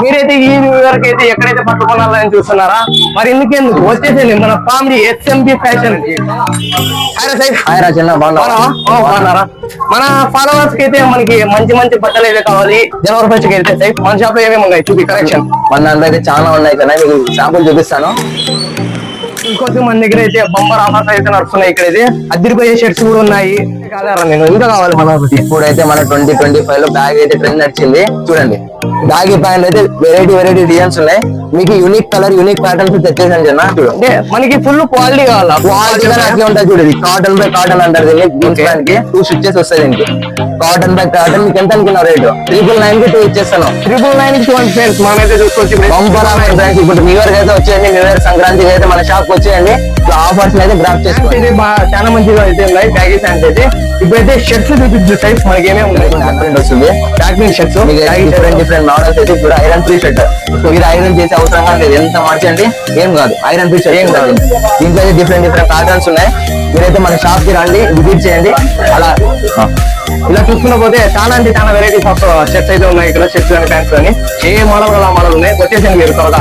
మీరైతే ఈ వరకు అయితే ఎక్కడైతే పట్టుకోవాలని చూస్తున్నారా, మరి ఎందుకెందుకు వచ్చేసేయండి మన ఫ్యామిలీ ఎస్ఎంబి ఫ్యాషన్ కి. బాగున్నారా? మన ఫాలోవర్స్ కి అయితే మనకి మంచి మంచి బట్టలు అయితే కావాలి. జనవరి ఫస్ట్ కి అయితే మన షాప్ లో ఏమేమి ఉన్నాయి చూపి కలెక్షన్. మన దాంట్లో అయితే చాలా ఉన్నాయి కదా, మీకు శాంపుల్ చూపిస్తాను. ఇంకొంచెం మన దగ్గర అయితే బంపర్ ఆఫర్స్ అయితే నడుస్తున్నాయి. ఇక్కడైతే అద్దరిపోయే షర్ట్స్ కూడా ఉన్నాయి. కాదారా నేను ఇంకా కావాలి మన ఇప్పుడైతే మన 2025 లో బ్యాగ్ అయితే ట్రెండ్ నడిచింది. చూడండి బ్యాగ్ ప్యాంట్ అయితే వెరైటీ డిజైన్స్ ఉన్నాయి. మీకు యూనిక్ కలర్ యూనిక్ ప్యాటర్న్స్ తెచ్చేసాను జన. అంటే మనకి ఫుల్ క్వాలిటీ కావాలా? క్వాలిటీ అట్లా ఉంటుంది చూడండి. కాటన్ బై కాటన్ అంటారు దీన్ని. జీన్స్ ప్యాంట్ కి 2 స్టిచెస్ వస్తాయి దీనికి. కాటన్ బై కాటన్ మీకు ఎంత అనుకున్న రేటు? 999 కి 2 ఇచ్చేస్తాను. 999 కి 2 ఫ్రెండ్స్ మనమైతే చూసుకోవచ్చు. ఇప్పుడు న్యూ ఇయర్ అయితే వచ్చేయండి, న్యూ ఇయర్ సంక్రాంతికి అయితే మన షాప్ వచ్చేయండి. ఆఫర్స్ అయితే గ్రాప్ చేసుకోండి. చాలా మంచిగా అయితే ఉన్నాయి బ్యాగీస్ అంటే. ఇప్పుడైతే షర్ట్స్ చూపించు టైప్స్ మనకి ఏమేమి ఉన్నాయి. ప్రింట్ వస్తుంది, back print shirts different models అయితే ఇప్పుడు ఐరన్ ఫ్రీ షర్ట్. మీరు ఐరన్ చేసే అవసరం లేదు, ఎంత మార్చండి ఏం కాదు. ఐరన్ ఫ్రీ షర్ట్ ఏం కాదు. దీంట్లో అయితే డిఫరెంట్ ప్యాటర్న్స్ ఉన్నాయి. మీరైతే మన షాప్ కి రండి, విజిట్ చేయండి. అలా ఇలా చూసుకున్న పోతే చాలా అంటే చాలా వెరైటీస్ ఆఫ్ షర్ట్స్ అయితే ఉన్నాయి ఇక్కడ. షర్ట్స్ కానీ ప్యాంట్స్ కానీ ఏ మోడల్ అలా మోడల్ ఉన్నాయి. వచ్చేసండి మీరు త్వరగా.